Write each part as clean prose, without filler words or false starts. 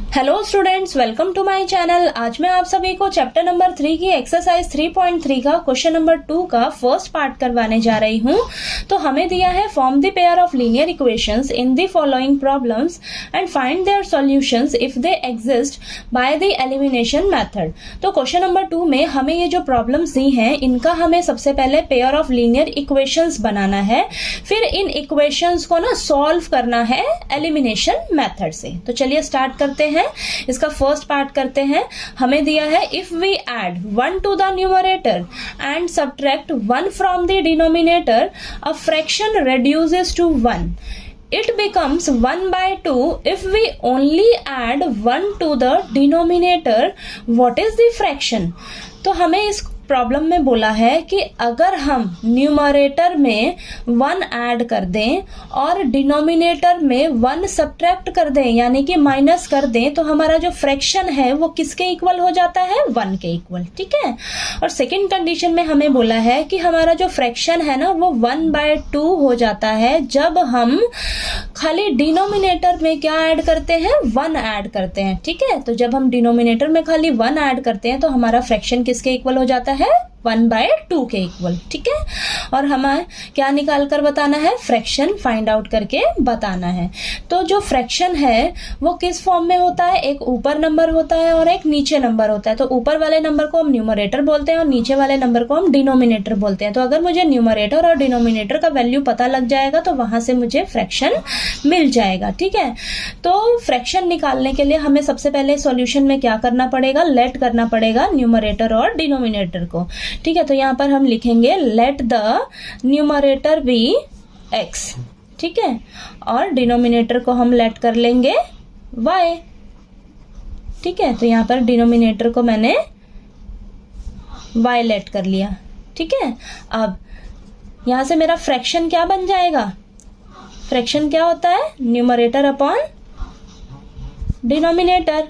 Hello students, welcome to my channel. आज मैं आप सभी को चैप्टर नंबर 3 की एक्सरसाइज 3.3 का क्वेश्चन नंबर 2 का फर्स्ट पार्ट करवाने जा रही हूँ। तो हमें दिया है form the pair of linear equations in the following problems and find their solutions if they exist by the elimination method. तो क्वेश्चन नंबर 2 में हमें ये जो प्रॉब्लम्स दी हैं इनका हमें सबसे पहले पेयर ऑफ लीनियर इक्वेशंस बनाना है, फिर इन इक्वेशंस को ना सॉल्व करना है एलिमिनेशन मेथड से। तो चलिए स्टार्ट करते हैं। इसका फर्स्ट पार्ट करते हैं। हमें दिया है if we add 1 to the numerator and subtract 1 from the denominator a fraction reduces to 1. It becomes 1 by 2 if we only add 1 to the denominator. What is the fraction? तो हमें इस problem में बोला है कि अगर हम न्यूमरेटर में 1 ऐड कर दें और डिनोमिनेटर में 1 सब्ट्रैक्ट कर दें, यानी कि माइनस कर दें, तो हमारा जो फ्रैक्शन है वो किसके इक्वल हो जाता है? 1 के इक्वल। ठीक है। और सेकंड कंडीशन में हमें बोला है कि हमारा जो फ्रैक्शन है ना वो 1/2 हो जाता है जब हम खाली डिनोमिनेटर में क्या ऐड करते हैं? 1 ऐड करते हैं। ठीक है। तो जब हम डिनोमिनेटर में खाली 1 ऐड करते हैं तो हमारा फ्रैक्शन किसके इक्वल हो जाता है? 1/2 के इक्वल। ठीक है। और हमें क्या निकाल कर बताना है? फ्रैक्शन फाइंड आउट करके बताना है। तो जो फ्रैक्शन है वो किस फॉर्म में होता है? एक ऊपर नंबर होता है और एक नीचे नंबर होता है। तो ऊपर वाले नंबर को हम न्यूमरेटर बोलते हैं और नीचे वाले नंबर को हम डिनोमिनेटर बोलते हैं। तो अगर मुझे न्यूमरेटर और डिनोमिनेटर का वैल्यू पता लग जाएगा तो वहां से मुझे फ्रैक्शन मिल जाएगा। ठीक है। तो फ्रैक्शन निकालने के लिए हमें सबसे पहले सॉल्यूशन में क्या करना पड़ेगा? लेट करना पड़ेगा न्यूमरेटर और डिनोमिनेटर को। ठीक है। तो यहां पर हम लिखेंगे let the numerator be x। ठीक है। और डिनोमिनेटर को हम लेट कर लेंगे y। ठीक है। तो यहां पर डिनोमिनेटर को मैंने y लेट कर लिया। ठीक है। अब यहां से मेरा फ्रैक्शन क्या बन जाएगा? फ्रैक्शन क्या होता है? Numerator upon denominator.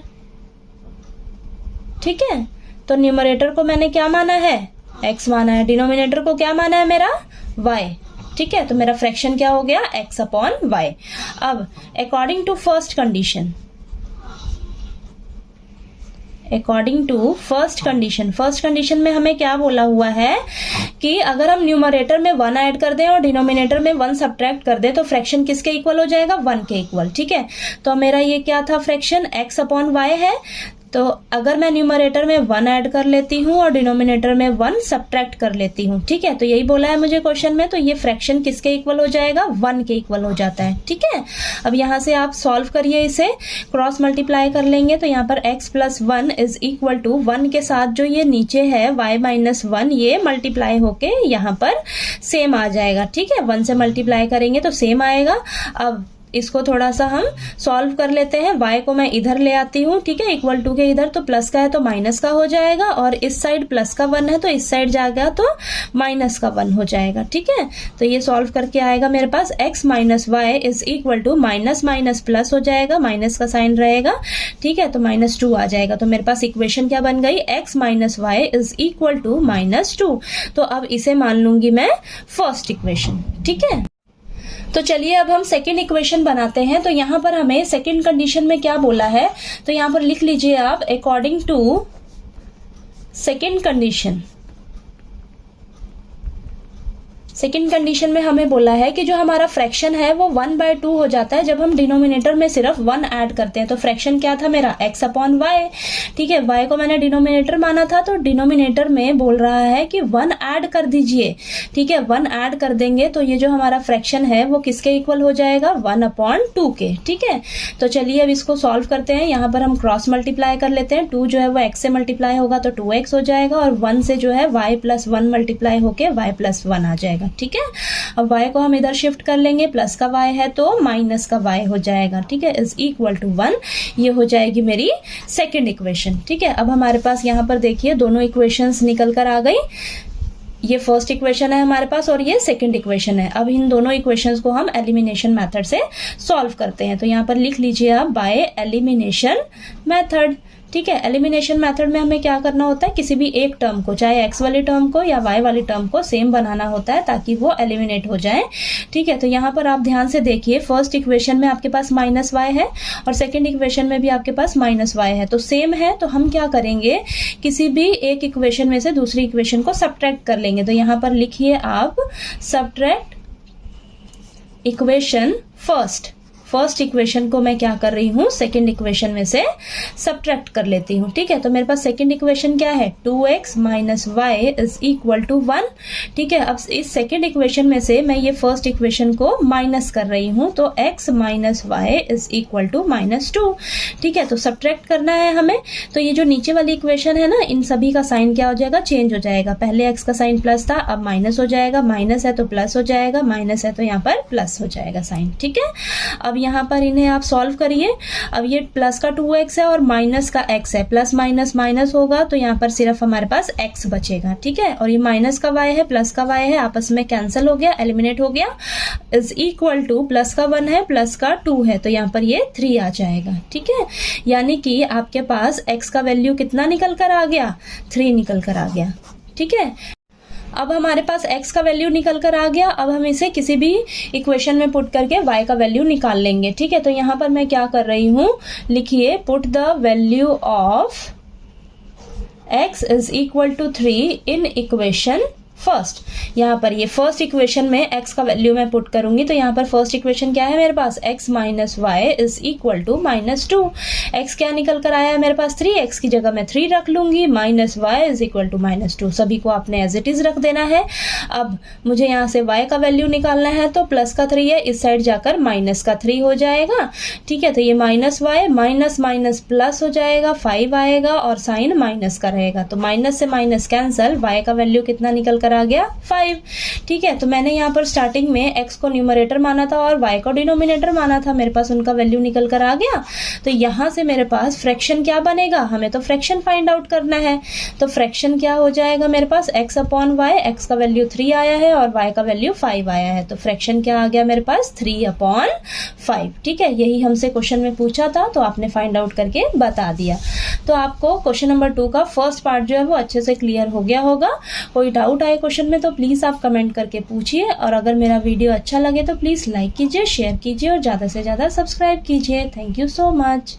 ठीक है। तो न्यूमरेटर को मैंने क्या माना है? x माना है। डिनोमिनेटर को क्या माना है मेरा? y। ठीक है। तो मेरा फ्रैक्शन क्या हो गया? x upon y। अब according to first condition, first condition में हमें क्या बोला हुआ है कि अगर हम न्यूमरेटर में 1 ऐड कर दें और डिनोमिनेटर में 1 सब्ट्रैक्ट कर दें तो फ्रैक्शन किसके इक्वल हो जाएगा? 1 के इक्वल। ठीक है। तो मेरा ये क्या था? फ्रैक्शन x अपॉन y है। तो अगर मैं न्यूमरेटर में 1 ऐड कर लेती हूँ और डिनोमिनेटर में 1 सब्ट्रैक्ट कर लेती हूँ। ठीक है। तो यही बोला है मुझे क्वेश्चन में। तो ये फ्रैक्शन किसके इक्वल हो जाएगा? 1 के इक्वल हो जाता है। ठीक है। अब यहाँ से आप सॉल्व करिए, इसे क्रॉस मल्टीप्लाई कर लेंगे। तो यहाँ पर x + 1 इज इक्वल टू 1 के साथ जो ये नीचे है y - 1, ये मल्टीप्लाई होके यहाँ पर सेम आ जाएगा। ठीक है। 1 से मल्टीप्लाई करेंगे तो सेम आएगा। अब इसको थोड़ा सा हम सॉल्व कर लेते हैं। y को मैं इधर ले आती हूँ। ठीक है। इक्वल टू के इधर तो प्लस का है तो माइनस का हो जाएगा, और इस साइड प्लस का 1 है तो इस साइड जाएगा तो माइनस का 1 हो जाएगा। ठीक है। तो ये सॉल्व करके आएगा मेरे पास x - y is equal to minus minus plus हो जाएगा, माइनस का साइन रहेगा। ठीक है। तो -2 आ जाएगा। तो मेरे पास इक्वेशन क्या बन गई? x - y is equal to -2। तो अब इसे मान लूंगी मैं फर्स्ट इक्वेशन। ठीक है। तो चलिए अब हम सेकंड इक्वेशन बनाते हैं। तो यहां पर हमें सेकंड कंडीशन में क्या बोला है? तो यहां पर लिख लीजिए आप according to second condition. Second condition में हमें बोला है कि जो हमारा फ्रैक्शन है वो 1/2 हो जाता है जब हम डिनोमिनेटर में सिर्फ 1 ऐड करते हैं। तो फ्रैक्शन क्या था मेरा? x upon y। ठीक है। y को मैंने डिनोमिनेटर माना था तो डिनोमिनेटर में बोल रहा है कि 1 ऐड कर दीजिए। ठीक है। 1 ऐड कर देंगे तो ये जो हमारा फ्रैक्शन है वो किसके इक्वल हो जाएगा? 1/2 के। ठीक है। तो चलिए अब इसको सॉल्व करते हैं। यहाँ पर हम क्रॉस मल्टीप्लाई कर लेते हैं। 2 जो है वो x से मल्टीप्लाई होगा तो 2x हो जाएगा, और 1 से जो है y + 1 मल्टीप्लाई होके y + 1 आ जाएगा। ठीक है। अब y को हम इधर शिफ्ट कर लेंगे, प्लस का y है तो माइनस का y हो जाएगा। ठीक है। Is equal to 1। ये हो जाएगी मेरी सेकंड इक्वेशन। ठीक है। अब हमारे पास यहाँ पर देखिए दोनों इक्वेशंस निकल कर आ गई। ये फर्स्ट इक्वेशन है हमारे पास और ये सेकंड इक्वेशन है। अब इन दोनों इक्वेशंस को हम एलिमिनेशन मेथड से सॉल्व करते हैं। तो यहाँ पर लिख लीजिए आप बाय एलिमिनेशन मेथड। ठीक है, एलिमिनेशन मेथड में हमें क्या करना होता है, किसी भी एक टर्म को, चाहे x वाली टर्म को या y वाली टर्म को सेम बनाना होता है ताकि वो एलिमिनेट हो जाए। ठीक है, तो यहाँ पर आप ध्यान से देखिए, फर्स्ट इक्वेशन में आपके पास -y है और सेकेंड इक्वेशन में भी आपके पास -y है, तो सेम है। तो हम क्या करेंगे, किसी भी एक इक्वेशन में से दूसरी इक्वेशन को सब्ट्रैक्ट कर लेंगे। तो यहाँ पर लिखिए आप सब्ट्रैक्ट इक्वेशन फर्स्ट इक्वेशन को मैं क्या कर रही हूँ, सेकेंड इक्वेशन में से सब्ट्रैक्ट कर लेती हूँ। ठीक है, तो मेरे पास सेकेंड इक्वेशन क्या है, 2x minus y is equal to 1। ठीक है, अब इस सेकेंड इक्वेशन में से मैं ये फर्स्ट इक्वेशन को माइनस कर रही हूँ, तो x minus y is equal to -2। ठीक है, तो सब्ट्रैक्ट करना है हमें। तो ये जो नीचे वाली इक्वेशन है ना, इन सभी का साइन क्या हो जाएगा, चेंज हो जाएगा। पहले x का साइन प्लस था, अब माइनस हो जाएगा, माइनस है तो प्लस हो जाएगा, माइनस है तो यहाँ पर प्लस हो जाएगा साइन। ठीक है, अब यहाँ पर इन्हें आप सॉल्व करिए। अब ये प्लस का 2x है और माइनस का x है, प्लस माइनस माइनस होगा तो यहाँ पर सिर्फ हमारे पास x बचेगा। ठीक है, और ये माइनस का y है, प्लस का y है, आपस में कैंसिल हो गया, एलिमिनेट हो गया। इज इक्वल टू प्लस का 1 है, प्लस का 2 है, तो यहाँ पर ये 3 आ जाएगा। ठीक है, यानी कि आपके पास x का वैल्यू कितना निकल कर आ गया, 3 निकल कर आ गया। ठीक है, अब हमारे पास x का वैल्यू निकल कर आ गया। अब हम इसे किसी भी इक्वेशन में पुट करके y का वैल्यू निकाल लेंगे। ठीक है, तो यहाँ पर मैं क्या कर रही हूँ, लिखिए put the value of x is equal to 3 in equation first. यहाँ पर ये फर्स्ट इक्वेशन में x का वैल्यू मैं पुट करूंगी, तो यहाँ पर फर्स्ट इक्वेशन क्या है मेरे पास, x minus y is equal to -2। x क्या निकल कर आया है मेरे पास, 3, x की जगह मैं 3 रख लूंगी, minus y is equal to -2। सभी को आपने एज इट इज रख देना है। अब मुझे यहाँ से y का वैल्यू निकालना है, तो प्लस का 3 है, इस साइड जाकर माइनस का 3 हो जाएगा। ठीक है, तो ये minus y minus minus plus हो जाएगा, 5 आएगा और साइन माइनस का रहेगा, तो माइनस से माइनस कैंसल, y का वैल्यू कितना निकल कर आ गया, 5। ठीक है, तो मैंने यहाँ पर स्टार्टिंग में x को न्यूमरेटर माना था और y को डिनोमिनेटर माना था, मेरे पास उनका वैल्यू निकल कर आ गया। तो यहाँ से मेरे पास फ्रैक्शन क्या बनेगा, हमें तो फ्रैक्शन फाइंड आउट करना है। तो फ्रैक्शन क्या हो जाएगा मेरे पास, x अपॉन वाई, x का वैल्यू 3 आया है और y का वैल्यू 5 आया है, तो फ्रैक्शन क्या आ गया मेरे पास, 3/5। ठीक है, यही हमसे क्वेश्चन में पूछा था, तो आपने फाइंड आउट करके बता दिया। तो आपको क्वेश्चन नंबर 2 का फर्स्ट पार्ट जो है वो अच्छे से क्लियर हो गया होगा। कोई डाउट आए क्वेश्चन में तो प्लीज आप कमेंट करके पूछिए, और अगर मेरा वीडियो अच्छा लगे तो प्लीज लाइक कीजिए, शेयर कीजिए और ज्यादा से ज्यादा सब्सक्राइब कीजिए। Thank you so much.